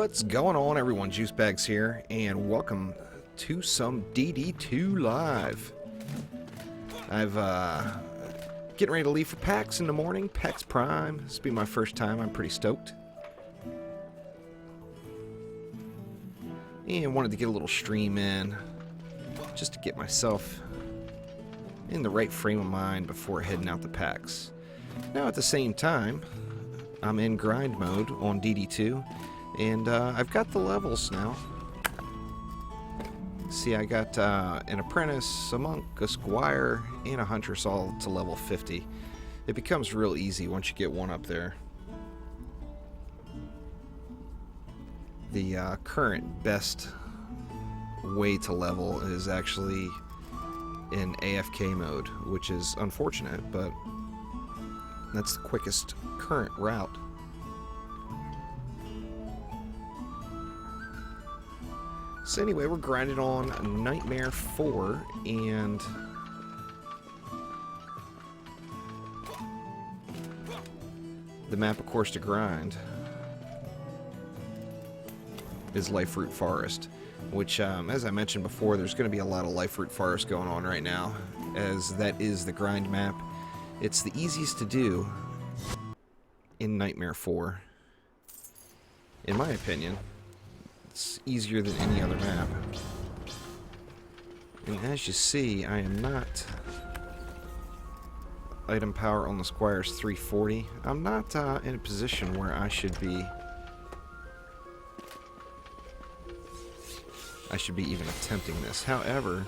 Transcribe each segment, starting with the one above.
What's going on, everyone? Juicebags here, and welcome to some DD2 Live. I've getting ready to leave for PAX in the morning. PAX Prime. This will be my first time. I'm pretty stoked. And wanted to get a little stream in, just to get myself in the right frame of mind before heading out to PAX. Now, at the same time, I'm in grind mode on DD2. And I've got the levels now. See, I got an apprentice, a monk, a squire, and a huntress all to level 50. It becomes real easy once you get one up there. The current best way to level is actually in AFK mode, which is unfortunate, but that's the quickest current route. So anyway, we're grinding on Nightmare 4, and the map, of course, to grind is Liferoot Forest, which, as I mentioned before, there's going to be a lot of Liferoot Forest going on right now, as that is the grind map. It's the easiest to do in Nightmare 4, in my opinion. It's easier than any other map. And as you see, I am not... Item power on the Squire's 340. I'm not in a position where I should be even attempting this. However,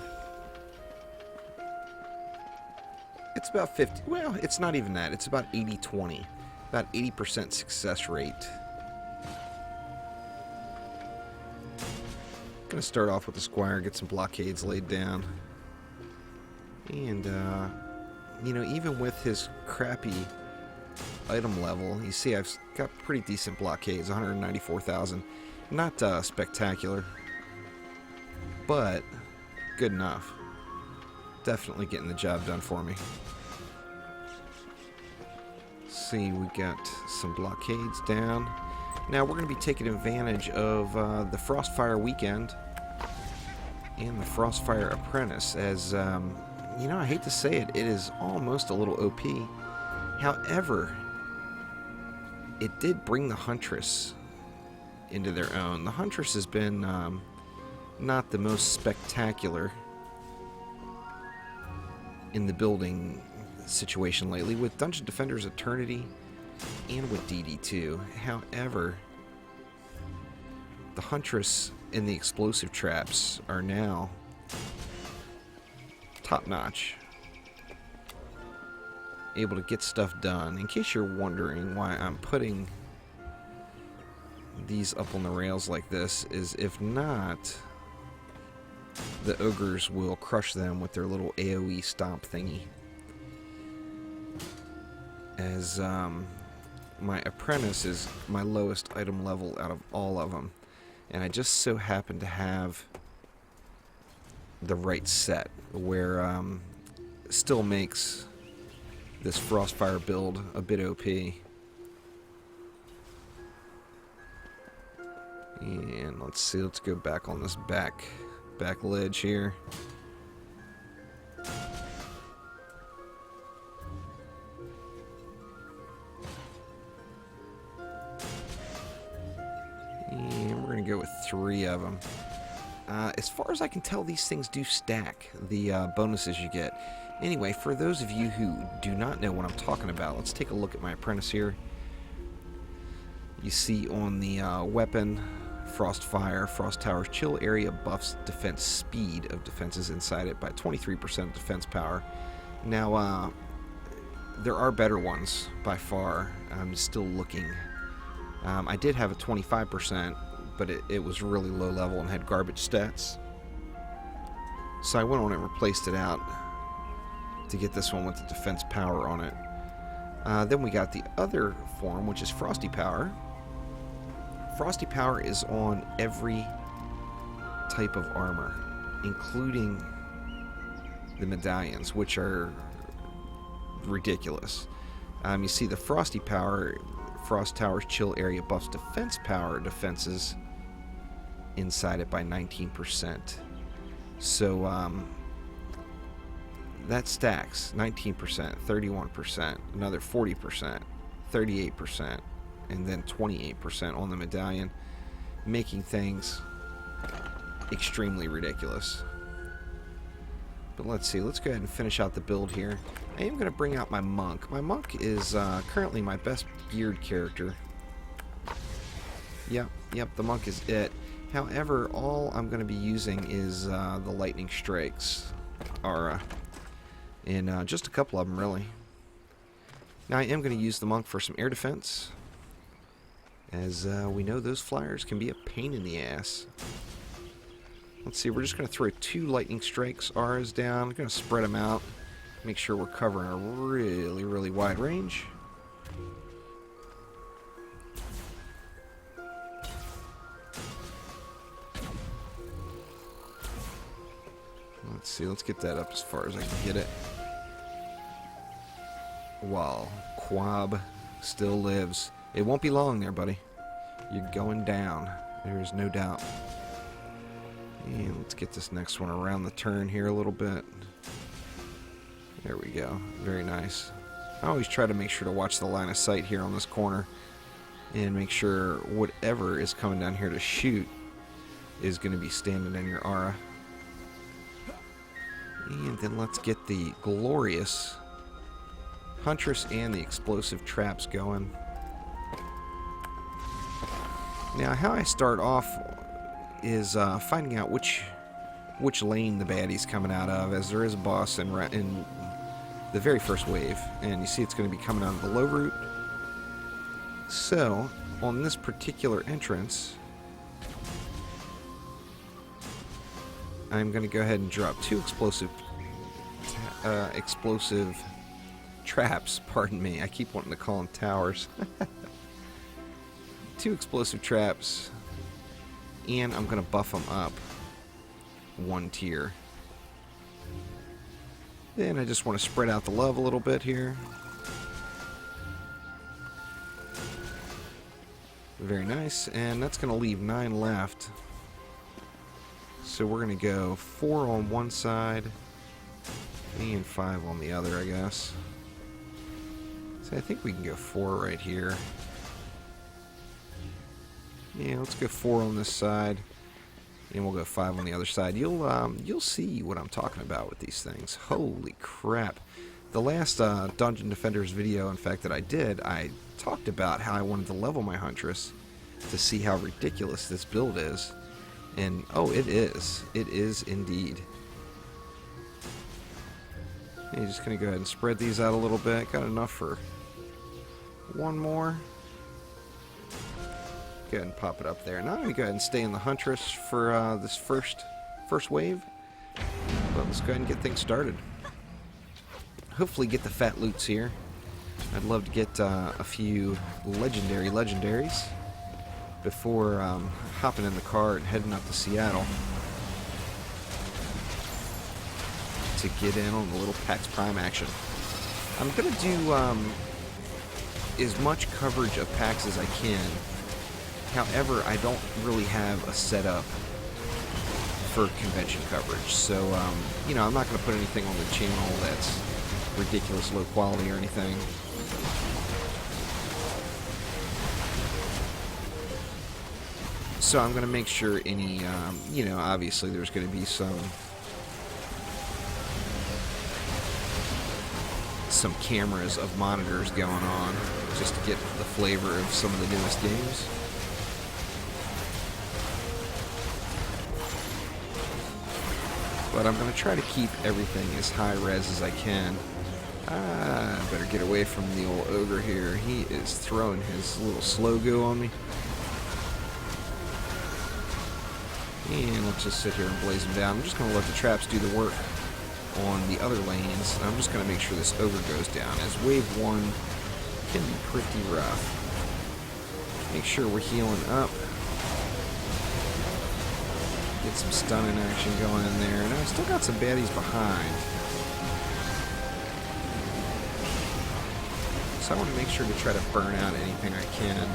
it's about 50... Well, it's not even that. It's about 80-20. About 80% success rate. Gonna start off with the Squire, get some blockades laid down. And, you know, even with his crappy item level, you see I've got pretty decent blockades, 194,000. Not spectacular, but good enough. Definitely getting the job done for me. See, we got some blockades down. Now we're going to be taking advantage of the Frostfire Weekend and the Frostfire Apprentice, as, you know, I hate to say it, it is almost a little OP. However, it did bring the Huntress into their own. The Huntress has been not the most spectacular in the building situation lately, with Dungeon Defender's Eternity and with DD2. However, the Huntress and the explosive traps are now top-notch. Able to get stuff done. In case you're wondering why I'm putting these up on the rails like this, is if not, the ogres will crush them with their little AoE stomp thingy. As my apprentice is my lowest item level out of all of them, and I just so happen to have the right set where still makes this Frostfire build a bit OP. And let's see, let's go back on this back ledge here. And we're going to go with 3 of them. As far as I can tell, these things do stack, the bonuses you get. Anyway, for those of you who do not know what I'm talking about, let's take a look at my apprentice here. You see on the weapon, Frostfire, Frost Tower's chill area buffs defense speed of defenses inside it by 23% defense power. Now, there are better ones by far. I'm still looking. I did have a 25%, but it was really low level and had garbage stats. So I went on and replaced it out to get this one with the defense power on it. Then we got the other form, which is Frosty Power. Frosty Power is on every type of armor, including the medallions, which are ridiculous. You see the Frosty Power, Frost Tower's chill area buffs defense power defenses inside it by 19%. So that stacks 19%, 31%, another 40%, 38%, and then 28% on the medallion, making things extremely ridiculous. But let's see, let's go ahead and finish out the build here. I am going to bring out my monk. My monk is currently my best geared character. Yep, the monk is it. However, all I'm going to be using is the lightning strikes aura. And just a couple of them, really. Now, I am going to use the monk for some air defense, as we know those flyers can be a pain in the ass. Let's see, we're just going to throw 2 lightning strikes auras down. I'm going to spread them out, make sure we're covering a really, really wide range. Let's see, let's get that up as far as I can get it. While Quab still lives. It won't be long there, buddy. You're going down. There is no doubt. And let's get this next one around the turn here a little bit. There we go. Very nice. I always try to make sure to watch the line of sight here on this corner and make sure whatever is coming down here to shoot is going to be standing in your aura. And then let's get the glorious Huntress and the explosive traps going. Now, how I start off is finding out which lane the baddie's coming out of, as there is a boss in the very first wave, and you see it's going to be coming out of the low route. So, on this particular entrance, I'm going to go ahead and drop 2 explosive traps. Pardon me, I keep wanting to call them towers. 2 explosive traps, and I'm going to buff them up 1 tier. Then I just want to spread out the love a little bit here. Very nice, and that's going to leave 9 left. So we're going to go 4 on one side and 5 on the other, I guess. So I think we can go 4 right here. Yeah, let's go 4 on this side, and we'll go 5 on the other side. You'll see what I'm talking about with these things. Holy crap! The last Dungeon Defenders video, in fact, that I did, I talked about how I wanted to level my Huntress to see how ridiculous this build is, and oh, it is. It is indeed. And you're just gonna go ahead and spread these out a little bit. Got enough for 1 more. Go ahead and pop it up there. Now I'm going to go ahead and stay in the Huntress for this first wave. But let's go ahead and get things started. Hopefully get the fat loots here. I'd love to get a few legendaries before hopping in the car and heading up to Seattle to get in on the little PAX Prime action. I'm going to do as much coverage of PAX as I can. However, I don't really have a setup for convention coverage, so you know, I'm not going to put anything on the channel that's ridiculous low quality or anything. So I'm going to make sure any, you know, obviously there's going to be some cameras of monitors going on just to get the flavor of some of the newest games. But I'm going to try to keep everything as high res as I can. I better get away from the old ogre here. He is throwing his little slow-go on me. And let's just sit here and blaze them down. I'm just going to let the traps do the work on the other lanes. I'm just going to make sure this ogre goes down, as wave 1 can be pretty rough. Make sure we're healing up. Get some stunning action going in there. And I've still got some baddies behind. So I want to make sure to try to burn out anything I can.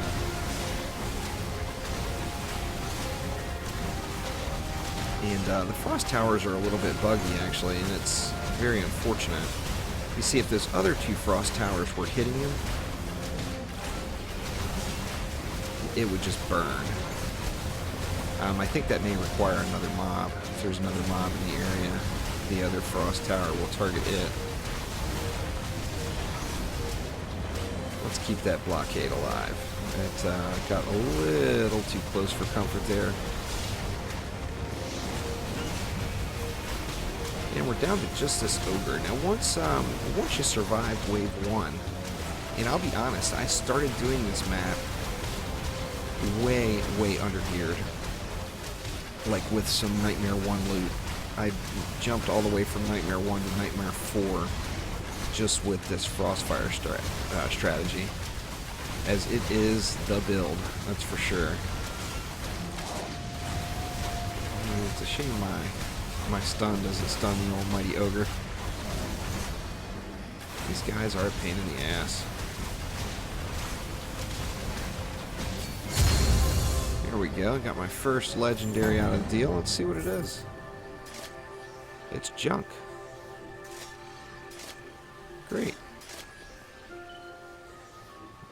And the frost towers are a little bit buggy, actually, and it's very unfortunate. You see, if those other 2 frost towers were hitting him, it would just burn. I think that may require another mob. If there's another mob in the area, the other frost tower will target it. Let's keep that blockade alive. It got a little too close for comfort there. And we're down to just this ogre. Now once you survive wave 1, and I'll be honest, I started doing this map way under-geared. Like with some Nightmare 1 loot. I jumped all the way from Nightmare 1 to Nightmare 4 just with this Frostfire strategy. As it is the build, that's for sure. It's a shame my stun doesn't stun the almighty ogre. These guys are a pain in the ass. Here we go. Got my first legendary out of the deal. Let's see what it is. It's junk. Great.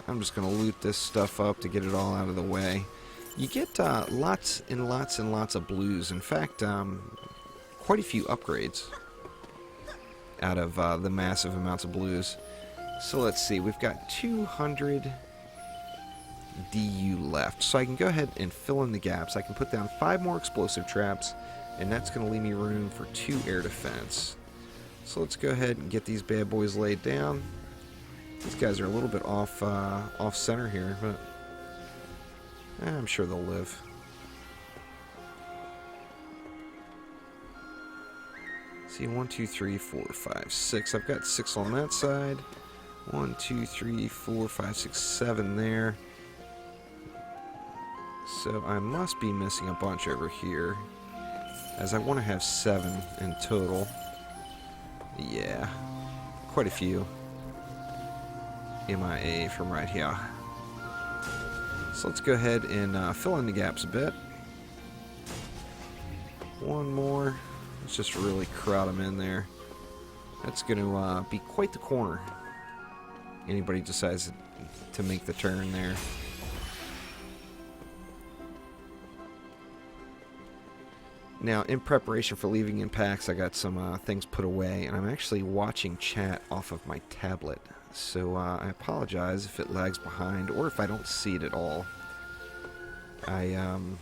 I'm just going to loot this stuff up to get it all out of the way. You get lots and lots and lots of blues. In fact, quite a few upgrades out of the massive amounts of blues. So let's see. We've got 200 DU left. So I can go ahead and fill in the gaps. I can put down 5 more explosive traps, and that's going to leave me room for 2 air defense. So let's go ahead and get these bad boys laid down. These guys are a little bit off center here, but I'm sure they'll live. See, 1, 2, 3, 4, 5, 6. I've got 6 on that side. 1, 2, 3, 4, 5, 6, 7 there. So I must be missing a bunch over here, as I want to have 7 in total. Yeah, quite a few. MIA from right here. So let's go ahead and fill in the gaps a bit. 1 more. Let's just really crowd them in there. That's going to be quite the corner. Anybody decides to make the turn there. Now, in preparation for leaving in packs, I got some things put away, and I'm actually watching chat off of my tablet. So I apologize if it lags behind, or if I don't see it at all. I'm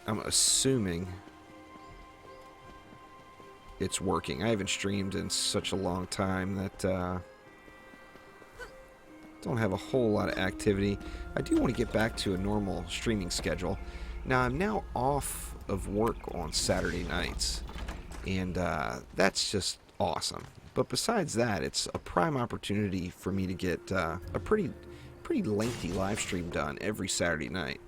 assuming it's working. I haven't streamed in such a long time that don't have a whole lot of activity. I do want to get back to a normal streaming schedule. Now, I'm now off of work on Saturday nights, and that's just awesome. But besides that, it's a prime opportunity for me to get a pretty lengthy live stream done every Saturday night.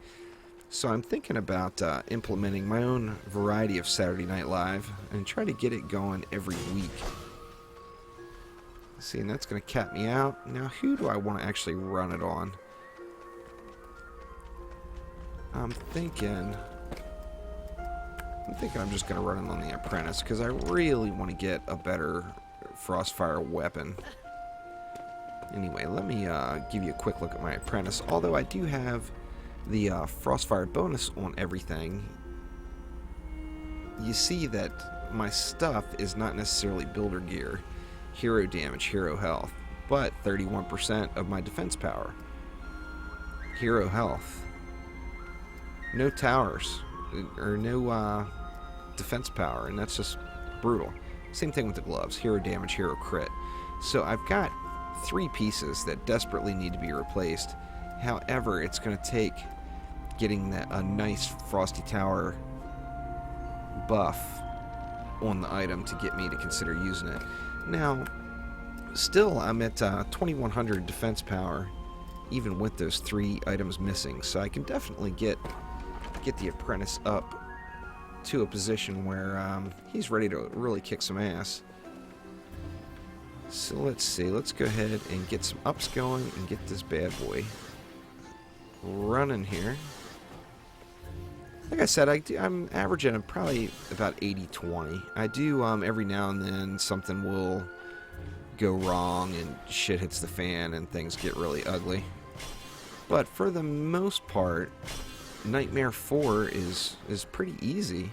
So I'm thinking about implementing my own variety of Saturday Night Live and try to get it going every week. See, and that's going to cap me out. Now, who do I want to actually run it on? I'm thinking I'm just going to run it on the Apprentice, because I really want to get a better Frostfire weapon. Anyway, let me give you a quick look at my Apprentice. Although I do have the Frostfire bonus on everything, you see that my stuff is not necessarily builder gear, hero damage, hero health, but 31% of my defense power. Hero health. No towers, or no defense power, and that's just brutal. Same thing with the gloves. Hero damage, hero crit. So I've got 3 pieces that desperately need to be replaced. However, it's going to take getting a nice Frosty Tower buff on the item to get me to consider using it. Now, still I'm at 2100 defense power, even with those 3 items missing. So I can definitely get the Apprentice up to a position where he's ready to really kick some ass. So let's see, let's go ahead and get some ups going and get this bad boy running here. Like I said, I'm averaging probably about 80-20. I do every now and then something will go wrong and shit hits the fan and things get really ugly. But for the most part, Nightmare 4 is pretty easy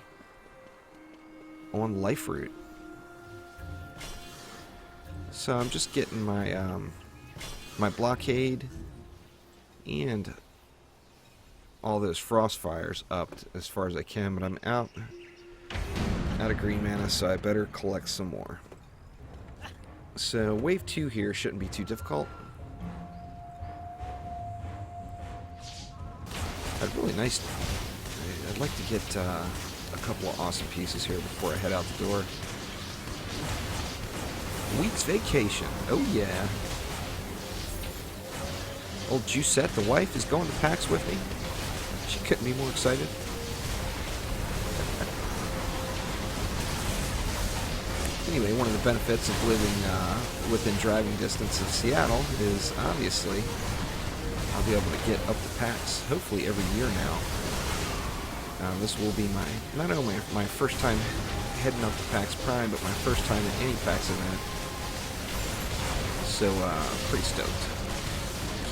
on Liferoot. So I'm just getting my my blockade and all those frost fires up as far as I can, but I'm out of green mana, so I better collect some more. So wave 2 here shouldn't be too difficult. I'd like to get a couple of awesome pieces here before I head out the door. Week's vacation. Oh yeah. Old Jusette, the wife, is going to PAX with me. She couldn't be more excited. Anyway, one of the benefits of living within driving distance of Seattle is obviously I'll be able to get up to PAX hopefully every year now. This will be not only my first time heading up to PAX Prime, but my first time at any PAX event. So, pretty stoked.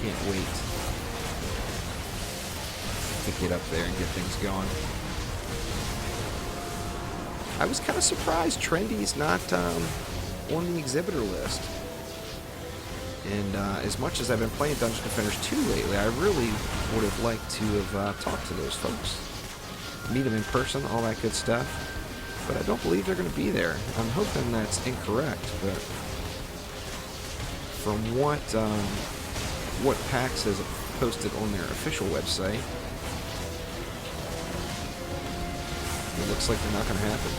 Can't wait to get up there and get things going. I was kind of surprised Trendy's not on the exhibitor list. And as much as I've been playing Dungeon Defenders 2 lately, I really would have liked to have talked to those folks. Meet them in person, all that good stuff. But I don't believe they're going to be there. I'm hoping that's incorrect, but from what PAX has posted on their official website, it looks like they're not going to happen.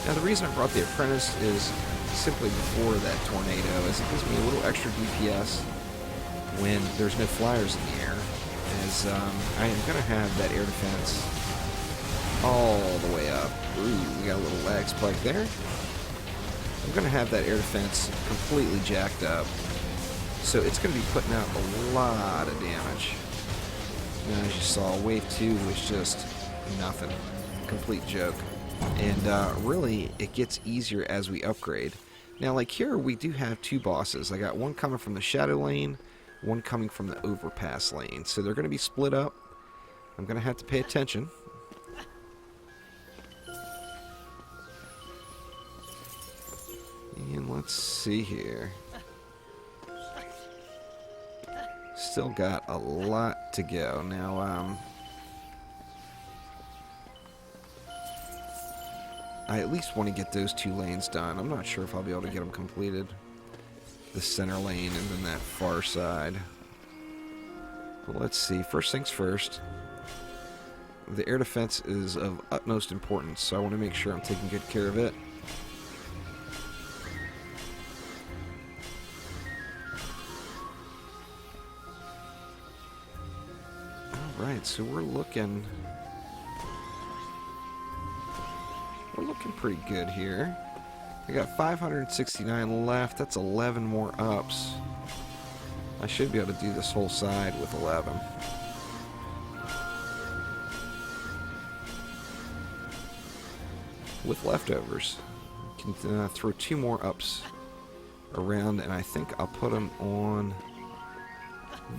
Now, the reason I brought the Apprentice is simply before that tornado, is it gives me a little extra DPS when there's no flyers in the air, as I am going to have that air defense all the way up. Ooh, we got a little lag spike there. I'm going to have that air defense completely jacked up, so it's going to be putting out a lot of damage. Now, as you saw, Wave 2 was just nothing. Complete joke. And really, it gets easier as we upgrade. Now, like here, we do have two bosses. I got one coming from the Shadow Lane, one coming from the Overpass Lane. So they're going to be split up. I'm going to have to pay attention. And let's see here. Still got a lot to go. Now, I at least want to get those two lanes done. I'm not sure if I'll be able to get them completed. The center lane and then that far side. But let's see. First things first. The air defense is of utmost importance, so I want to make sure I'm taking good care of it. Alright, so we're looking pretty good here. I got 569 left. That's 11 more ups. I should be able to do this whole side with 11. With leftovers. Can throw 2 more ups around, and I think I'll put them on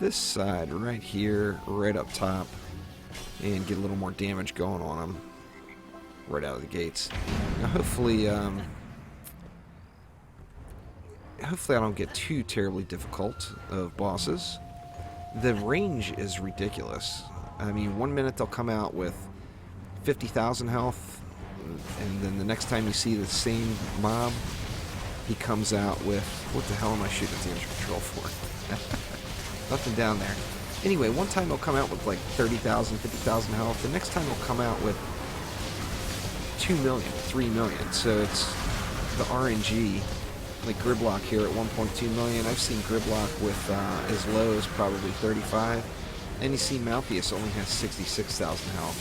this side right here, right up top, and get a little more damage going on them right out of the gates. Now, hopefully I don't get too terribly difficult of bosses. The range is ridiculous. I mean, 1 minute they'll come out with 50,000 health, and then the next time you see the same mob, he comes out with, what the hell am I shooting at damage control for? Nothing down there. Anyway, one time he'll come out with like 30,000, 50,000 health. The next time he'll come out with 2 million, 3 million. So it's the RNG. Like Gridlock here at 1.2 million. I've seen Gridlock with as low as probably 35. And you see Malthus only has 66,000 health.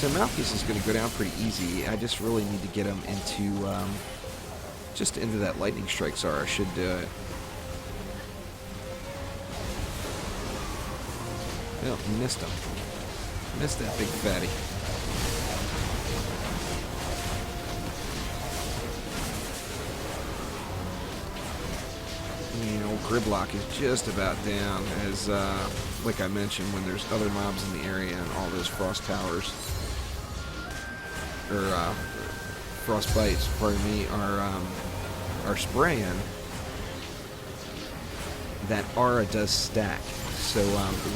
So Malthus is going to go down pretty easy. I just really need to get him into just into that Lightning Strike Czar. I should do it. Oh, missed him. Missed that big fatty. You know, Gridlock is just about down, as, like I mentioned, when there's other mobs in the area and all those frost towers, or, frostbites, pardon me, are spraying, that aura does stack. So,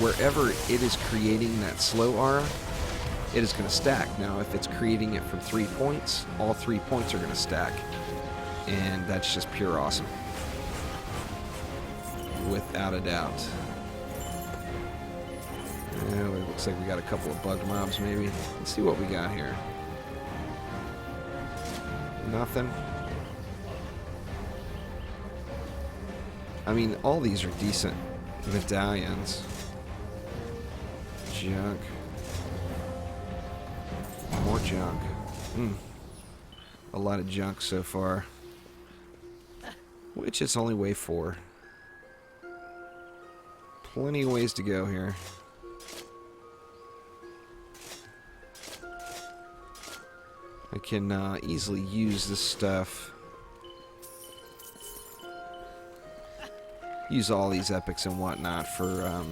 wherever it is creating that slow aura, it is going to stack. Now, if it's creating it from 3 points, all 3 points are going to stack. And that's just pure awesome. Without a doubt. Well, it looks like we got a couple of bugged mobs, maybe. Let's see what we got here. Nothing. I mean, all these are decent medallions. Junk. More junk. A lot of junk so far. Which is only wave 4. Plenty of ways to go here. I can easily use this stuff. Use all these epics and whatnot for,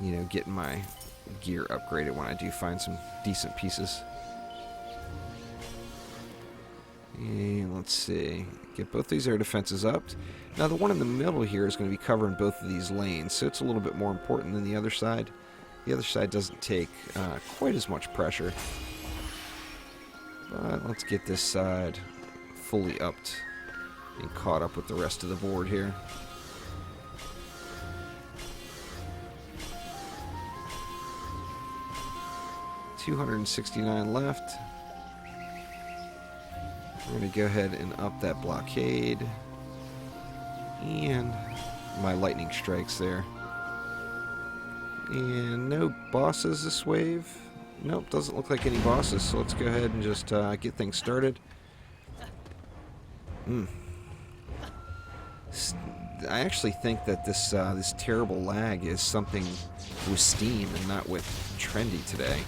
you know, getting my gear upgraded when I do find some decent pieces. And let's see. Get both these air defenses up. Now the one in the middle here is going to be covering both of these lanes, so it's a little bit more important than the other side. The other side doesn't take quite as much pressure. But let's get this side fully upped and caught up with the rest of the board here. $269 left. We're going to go ahead and up that blockade. And my lightning strikes there. And no bosses this wave. Nope, doesn't look like any bosses, so let's go ahead and just get things started. I actually think that this this terrible lag is something with Steam and not with Trendy today.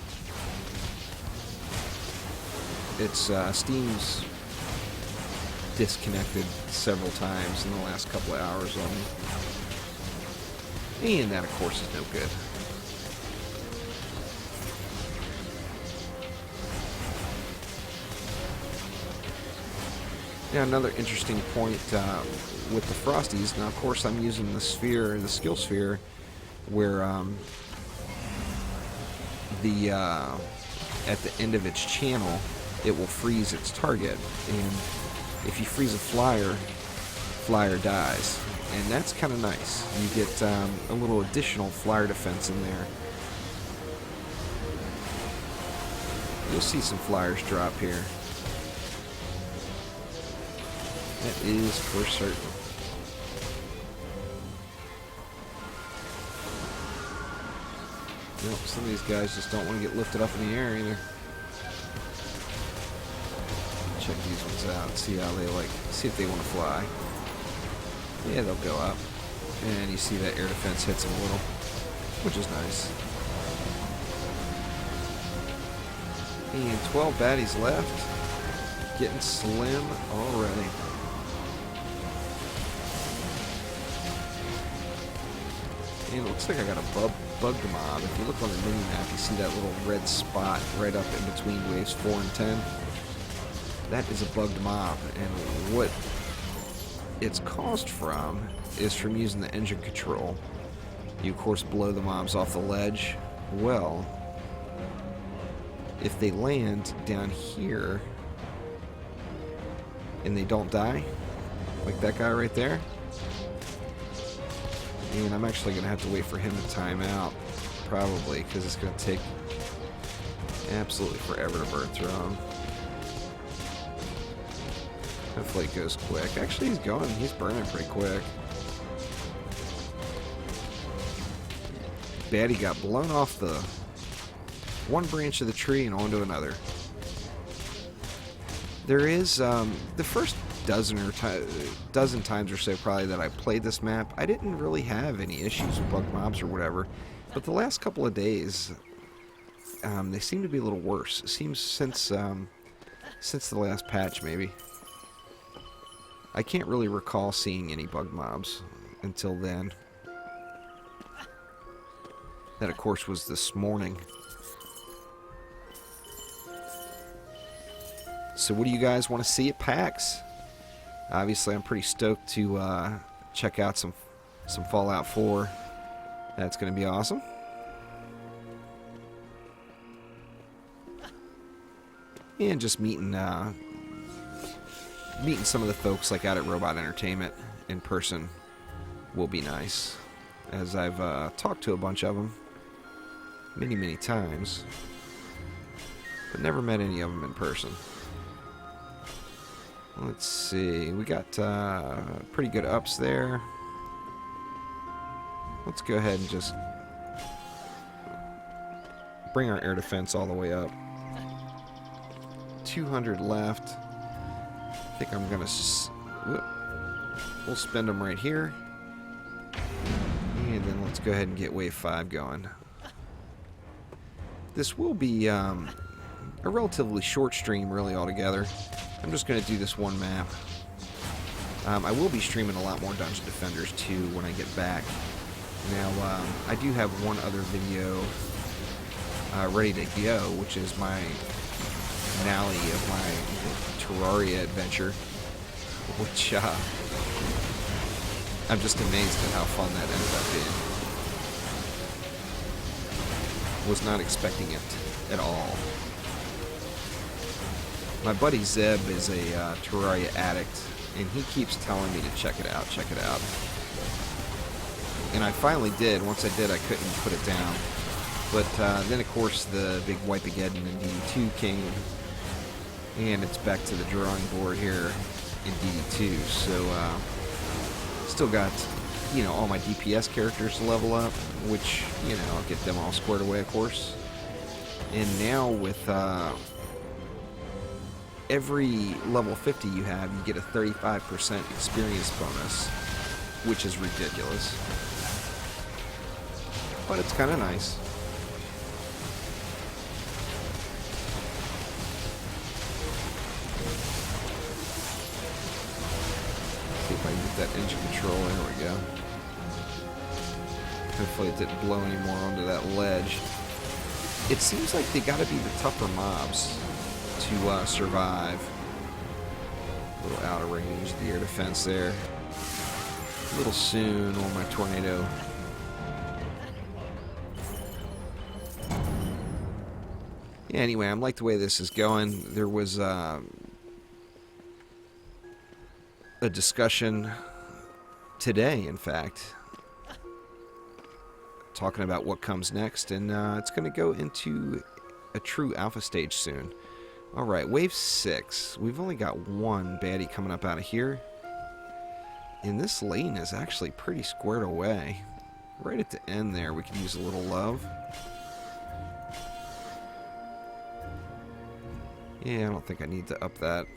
It's Steam's disconnected several times in the last couple of hours on me. And that, of course, is no good. Now, another interesting point with the Frosties. Now, of course, I'm using the sphere, the skill sphere, where at the end of its channel, it will freeze its target. And if you freeze a flyer dies. And that's kind of nice. You get a little additional flyer defense in there. You'll see some flyers drop here. That is for certain. Nope, some of these guys just don't want to get lifted up in the air either. Check these ones out, see how they see if they want to fly. Yeah, they'll go up. And you see that air defense hits them a little, which is nice. And 12 baddies left. Getting slim already. And it looks like I got a bugged mob. If you look on the mini-map, you see that little red spot right up in between waves 4 and 10. That is a bugged mob, and what it's caused from is from using the engine control. You, of course, blow the mobs off the ledge. Well, if they land down here and they don't die, like that guy right there, and I'm actually going to have to wait for him to time out, probably, because it's going to take absolutely forever to burn through him. Hopefully it goes quick. Actually, he's burning pretty quick. Baddie got blown off the one branch of the tree and onto another. There is, the first dozen times or so probably that I played this map, I didn't really have any issues with bug mobs or whatever. But the last couple of days, they seem to be a little worse. It seems since the last patch, maybe. I can't really recall seeing any bug mobs until then. That, of course, was this morning. So what do you guys want to see at PAX? Obviously, I'm pretty stoked to check out some Fallout 4. That's going to be awesome. And just meeting some of the folks like out at Robot Entertainment in person will be nice, as I've talked to a bunch of them many times, but never met any of them in person. Let's see, we got pretty good ups there. Let's go ahead and just bring our air defense all the way up. 200 left. I think I'm gonna we'll spend them right here, and then let's go ahead and get wave 5 going. This will be a relatively short stream, really, altogether. I'm just gonna do this one map. I will be streaming a lot more Dungeon Defenders too when I get back. Now, I do have one other video ready to go, which is my finale of my Terraria adventure, which I'm just amazed at how fun that ended up being. Was not expecting it at all. My buddy Zeb is a Terraria addict, and he keeps telling me to check it out, check it out. And I finally did. Once I did, I couldn't put it down. But then, of course, the big Wipe-A-Geddon in DD2 came, and it's back to the drawing board here in DD2. So, still got, all my DPS characters to level up, which, I'll get them all squared away, of course. And now with every level 50 you have, you get a 35% experience bonus, which is ridiculous. But it's kind of nice. See if I can get that engine control. There we go. Hopefully it didn't blow any more onto that ledge. It seems like they gotta be the tougher mobs to survive. A little out of range, the air defense there. A little soon on my tornado. Yeah, anyway, I like the way this is going. There was a discussion today, in fact, talking about what comes next, and it's going to go into a true alpha stage soon. Alright, wave 6. We've only got one baddie coming up out of here. And this lane is actually pretty squared away. Right at the end there, we could use a little love. Yeah, I don't think I need to up that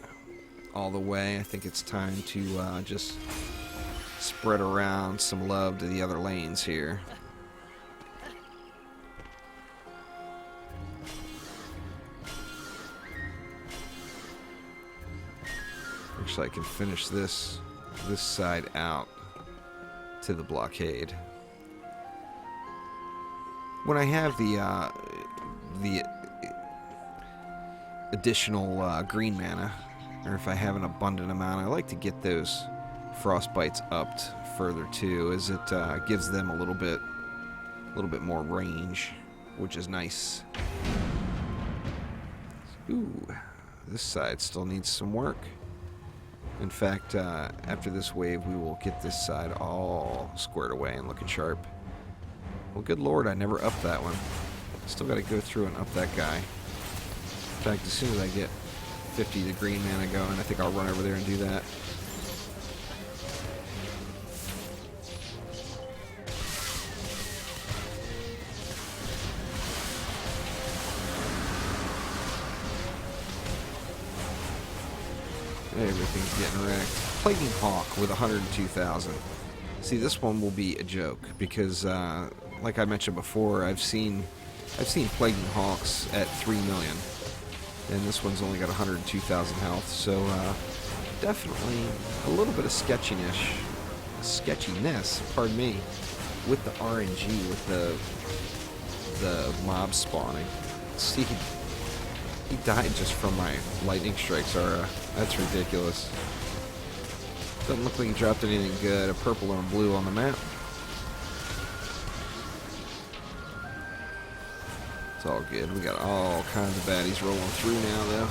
all the way. I think it's time to just spread around some love to the other lanes here. Actually, I can finish this side out to the blockade. When I have the additional green mana, or if I have an abundant amount, I like to get those frostbites upped further too, as it gives them a little bit more range, which is nice. Ooh, this side still needs some work. In fact, after this wave, we will get this side all squared away and looking sharp. Well, good lord, I never upped that one. Still got to go through and up that guy. In fact, as soon as I get 50 the green mana going, I think I'll run over there and do that. Everything's getting wrecked. Plaguing Hawk with 102,000. See, this one will be a joke, because like I mentioned before, I've seen Plaguing Hawks at 3 million, and this one's only got 102,000 health. So definitely a little bit of sketchiness, pardon me, with the RNG, with the mob spawning. See, he died just from my lightning strikes, Aura. That's ridiculous. Doesn't look like he dropped anything good. A purple and a blue on the map. It's all good. We got all kinds of baddies rolling through now, though.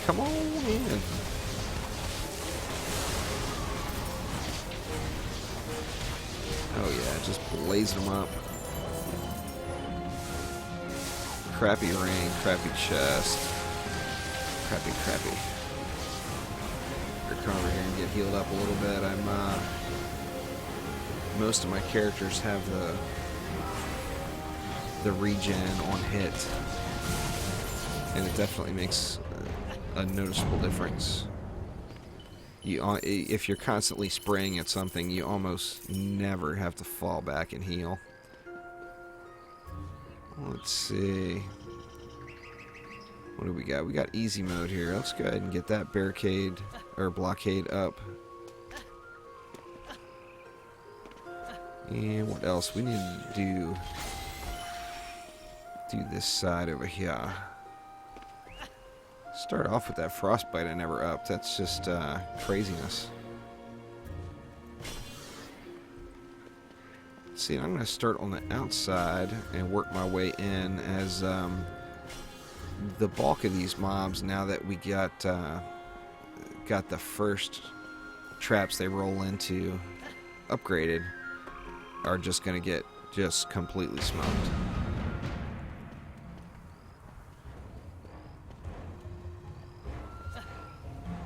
Come on in. Oh yeah, just blazing them up. Crappy ring, crappy chest. Crappy. Come over here and get healed up a little bit. Most of my characters have the regen on hit, and it definitely makes a noticeable difference. If you're constantly spraying at something, you almost never have to fall back and heal. Let's see. What do we got? We got easy mode here. Let's go ahead and get that barricade or blockade up. And what else? We need to do this side over here. Start off with that frostbite I never upped. That's just craziness. Let's see, I'm going to start on the outside and work my way in as the bulk of these mobs, now that we got the first traps they roll into upgraded, are just going to get just completely smoked.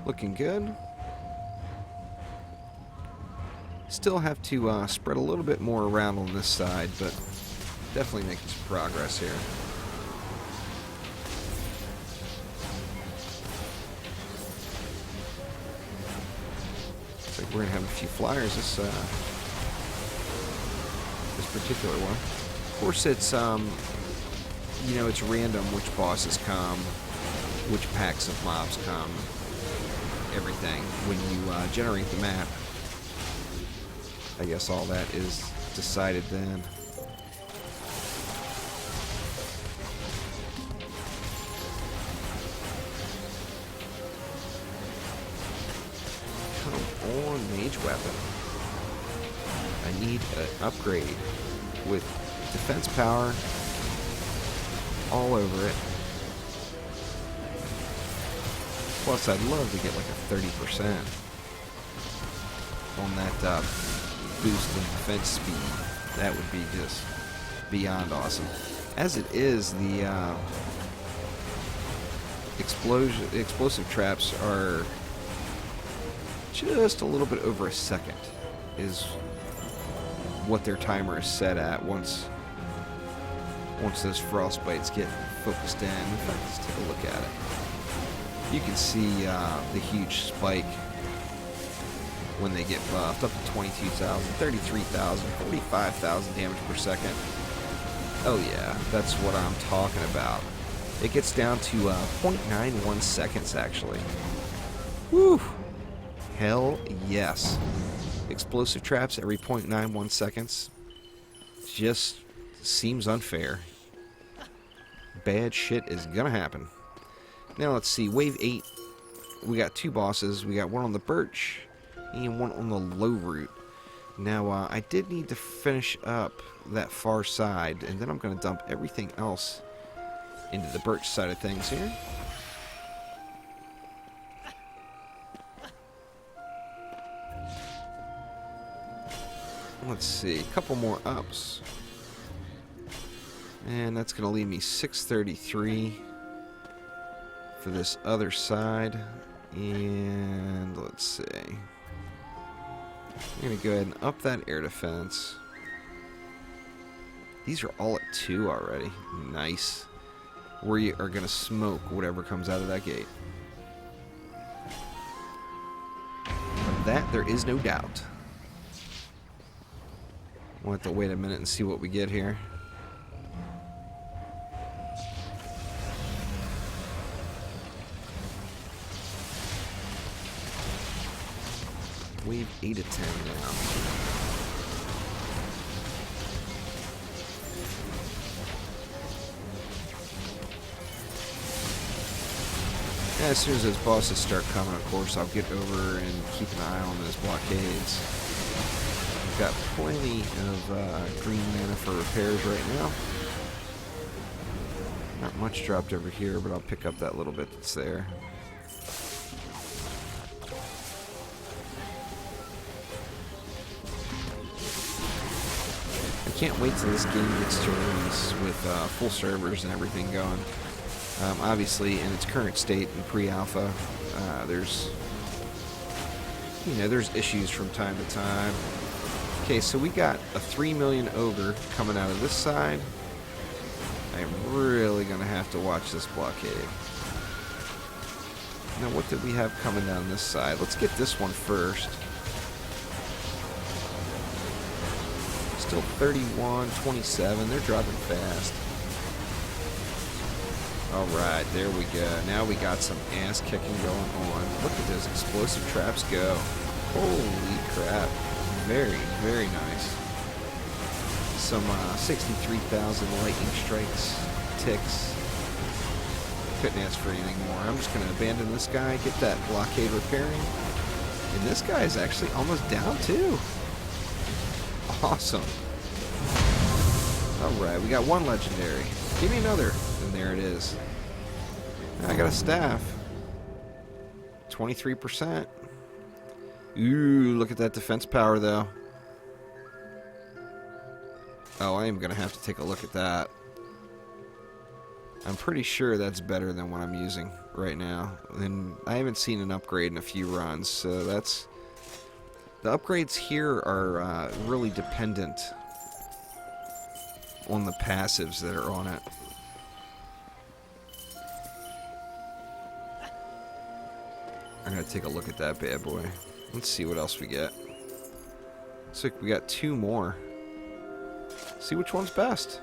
Looking good. Still have to spread a little bit more around on this side, but definitely making some progress here. Looks like we're gonna have a few flyers this particular one. Of course, it's it's random which bosses come, which packs of mobs come, everything when you generate the map. I guess all that is decided then. Come on, mage weapon. I need an upgrade with defense power all over it. Plus, I'd love to get like a 30% on that boost in defense speed. That would be just beyond awesome. As it is, the explosive traps are just a little bit over a second is what their timer is set at once those frostbites get focused in. In fact, let's take a look at it. You can see the huge spike when they get buffed, up to 22,000, 33,000, 45,000 damage per second. Oh yeah, that's what I'm talking about. It gets down to 0.91 seconds, actually. Woo! Hell yes. Explosive traps every 0.91 seconds. Just seems unfair. Bad shit is gonna happen. Now let's see, Wave 8, we got two bosses. We got one on the Birch and one on the Low Root. Now, I did need to finish up that far side, and then I'm going to dump everything else into the Birch side of things here. Let's see, a couple more ups. And that's going to leave me 633 for this other side. And let's see. I'm going to go ahead and up that air defense. These are all at 2 already. Nice. We are going to smoke whatever comes out of that gate. Of that, there is no doubt. We'll have to wait a minute and see what we get here. Wave 8 of 10 now. As soon as those bosses start coming, of course, I'll get over and keep an eye on those blockades. We've got plenty of green mana for repairs right now. Not much dropped over here, but I'll pick up that little bit that's there. I can't wait till this game gets to release with full servers and everything going. Obviously, in its current state in pre-alpha, there's issues from time to time. Okay, so we got a 3 million ogre coming out of this side. I'm really gonna have to watch this blockade. Now, what did we have coming down this side? Let's get this one first. Still 31, 27. They're dropping fast. Alright, there we go. Now we got some ass kicking going on. Look at those explosive traps go. Holy crap. Very, very nice. Some 63,000 lightning strikes, ticks. Couldn't ask for anything more. I'm just going to abandon this guy, get that blockade repairing. And this guy is actually almost down too. Awesome. Alright, we got one legendary. Give me another. And there it is. Now I got a staff. 23%. Ooh, look at that defense power though. Oh, I am going to have to take a look at that. I'm pretty sure that's better than what I'm using right now. And I haven't seen an upgrade in a few runs, so that's... The upgrades here are really dependent on the passives that are on it. I'm going to take a look at that bad boy. Let's see what else we get. Looks like we got 2 more. See which one's best.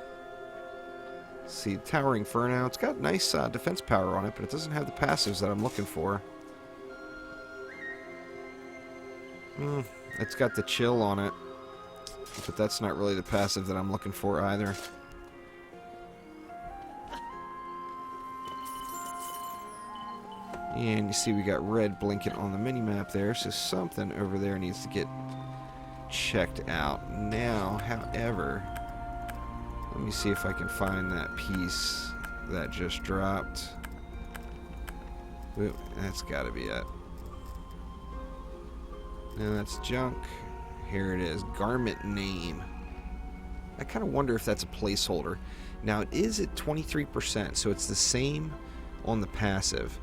Let's see, Towering Inferno. It's got nice defense power on it, but it doesn't have the passives that I'm looking for. It's got the chill on it, but that's not really the passive that I'm looking for either. And you see we got red blinking on the mini-map there, so something over there needs to get checked out. Now, however, let me see if I can find that piece that just dropped. Ooh, that's got to be it. No, that's junk. Here it is. Garment name. I kind of wonder if that's a placeholder. Now, it is at 23%, so it's the same on the passive,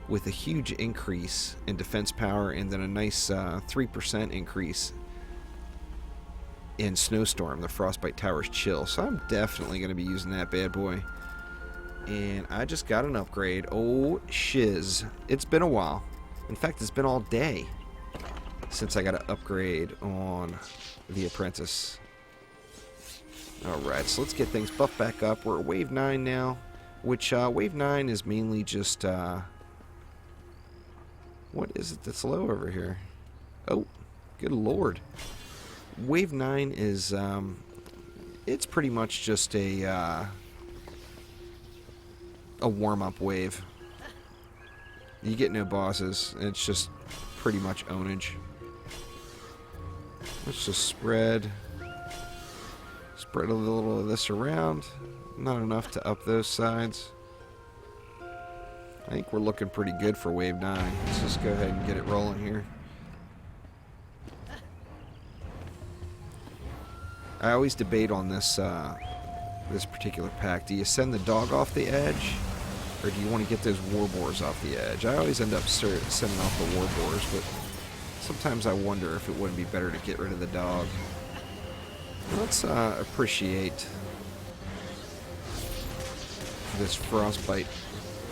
with a huge increase in defense power and then a nice 3% increase in Snowstorm, the Frostbite Tower's Chill. So I'm definitely going to be using that bad boy. And I just got an upgrade. Oh, shiz. It's been a while. In fact, it's been all day since I got an upgrade on the Apprentice. Alright, so let's get things buffed back up. We're at Wave 9 now, which Wave 9 is mainly just... what is it that's low over here? Oh, good lord. Wave 9 is... it's pretty much just a warm-up wave. You get no bosses, and it's just pretty much ownage. Let's just spread a little of this around. Not enough to up those sides. I think we're looking pretty good for Wave 9. Let's just go ahead and get it rolling here. I always debate on this this particular pack. Do you send the dog off the edge, or do you want to get those war boars off the edge? I always end up sending off the war boars, but sometimes I wonder if it wouldn't be better to get rid of the dog. Let's appreciate this Frostbite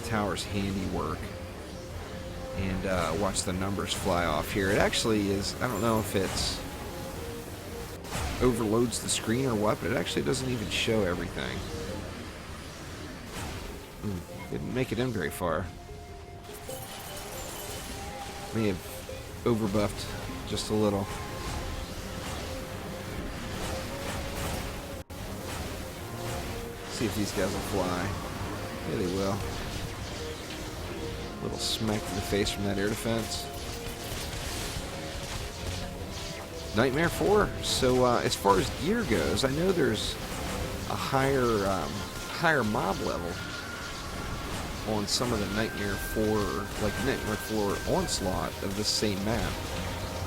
Tower's handiwork and watch the numbers fly off here. It actually is, I don't know if it's overloads the screen or what, but it actually doesn't even show everything. Didn't make it in very far. May have overbuffed just a little. See if these guys will fly. Yeah, they will. A little smack to the face from that air defense. Nightmare 4. So as far as gear goes, I know there's a higher mob level on some of the Nightmare 4, like Nightmare 4 Onslaught of this same map.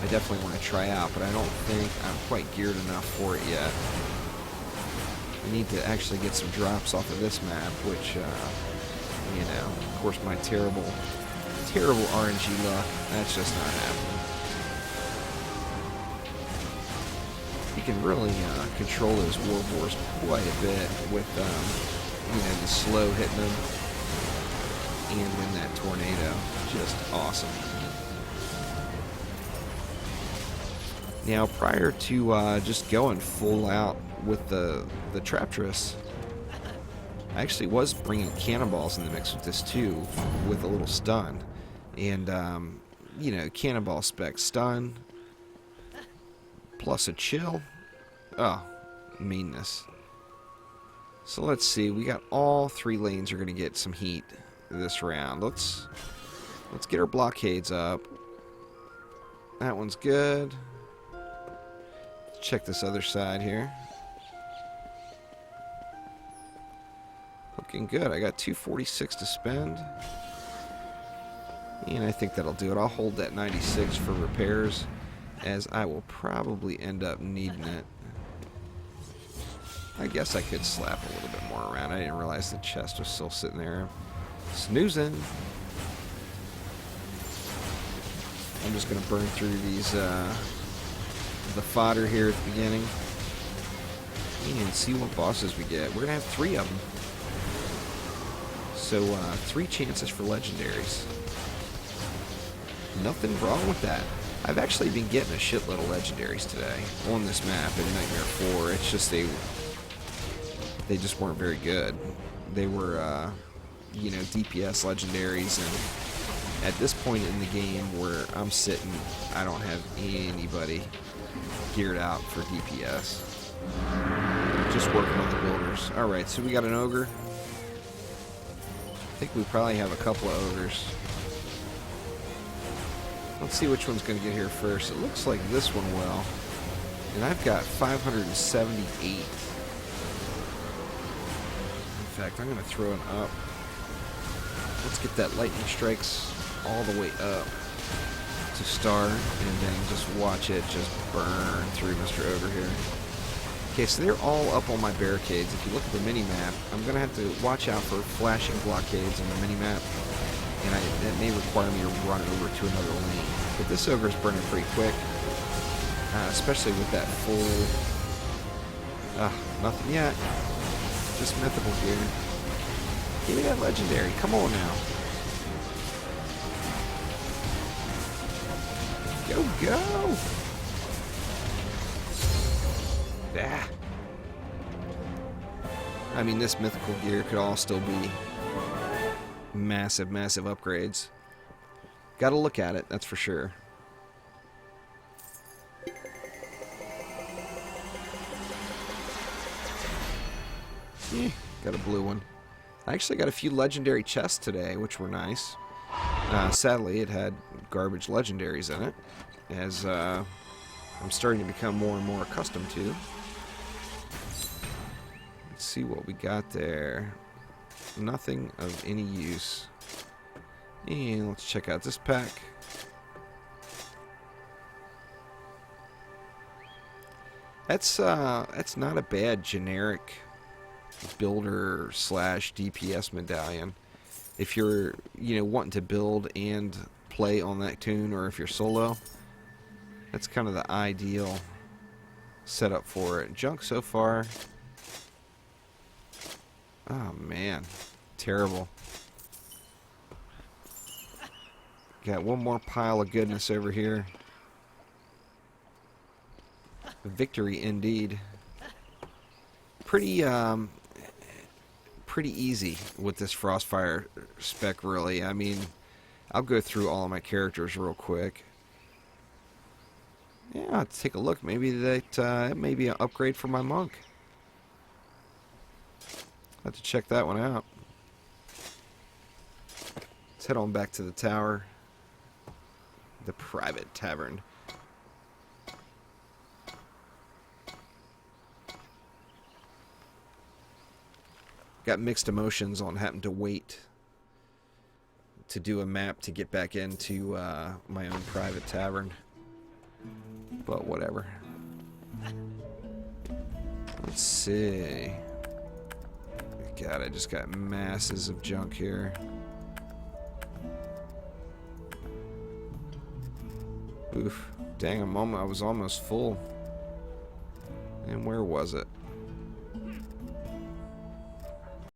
I definitely want to try out, but I don't think I'm quite geared enough for it yet. I need to actually get some drops off of this map, which, you know, of course my terrible RNG luck, that's just not happening. You can really control those warboars quite a bit with, you know, the slow hitting them and then that tornado. Just awesome. Now, prior to just going full out with the Traptress, I actually was bringing cannonballs in the mix with this too, with a little stun. And, you know, cannonball spec stun, plus a chill. Oh, meanness. So let's see, we got all 3 lanes are going to get some heat this round. Let's get our blockades up. That one's good. Check this other side here. Looking good. I got 246 to spend. And I think that'll do it. I'll hold that 96 for repairs, as I will probably end up needing it. I guess I could slap a little bit more around. I didn't realize the chest was still sitting there. Snoozing. I'm just going to burn through these, the fodder here at the beginning. And see what bosses we get. We're going to have 3 of them. So, 3 chances for legendaries. Nothing wrong with that. I've actually been getting a shitload of legendaries today on this map in Nightmare 4. It's just they just weren't very good. They were, you know, DPS legendaries, and at this point in the game where I'm sitting, I don't have anybody geared out for DPS. Just working on the builders. Alright, so we got an ogre. I think we probably have a couple of ogres. Let's see which one's going to get here first. It looks like this one will. And I've got 578. In fact, I'm going to throw it up. Let's get that lightning strikes all the way up to start, and then just watch it just burn through Mr. Ogre here. Okay, so they're all up on my barricades. If you look at the mini-map, I'm going to have to watch out for flashing blockades on the mini-map, and that may require me to run over to another lane. But this ogre is burning pretty quick, especially with that full... nothing yet. Just mythical gear. Give me that legendary. Come on now. Go, go! Ah. I mean, this mythical gear could all still be massive, massive upgrades. Gotta look at it, that's for sure. Got a blue one. I actually got a few legendary chests today, which were nice. Sadly, it had garbage legendaries in it, as I'm starting to become more and more accustomed to. Let's see what we got there. Nothing of any use. And let's check out this pack. That's not a bad generic builder slash DPS medallion. If you're, you know, wanting to build and play on that tune, or if you're solo, that's kind of the ideal setup for it. Junk so far. Oh man, terrible. Got one more pile of goodness over here. Victory indeed. Pretty, pretty easy with this Frostfire spec, really. I mean, I'll go through all of my characters real quick. Yeah, let's take a look. Maybe that may be an upgrade for my monk. I'll have to check that one out. Let's head on back to the tower. The private tavern. Got mixed emotions on having to wait to do a map to get back into my own private tavern. But whatever. Let's see. God, I just got masses of junk here. Oof. Dang, I was almost full. And where was it?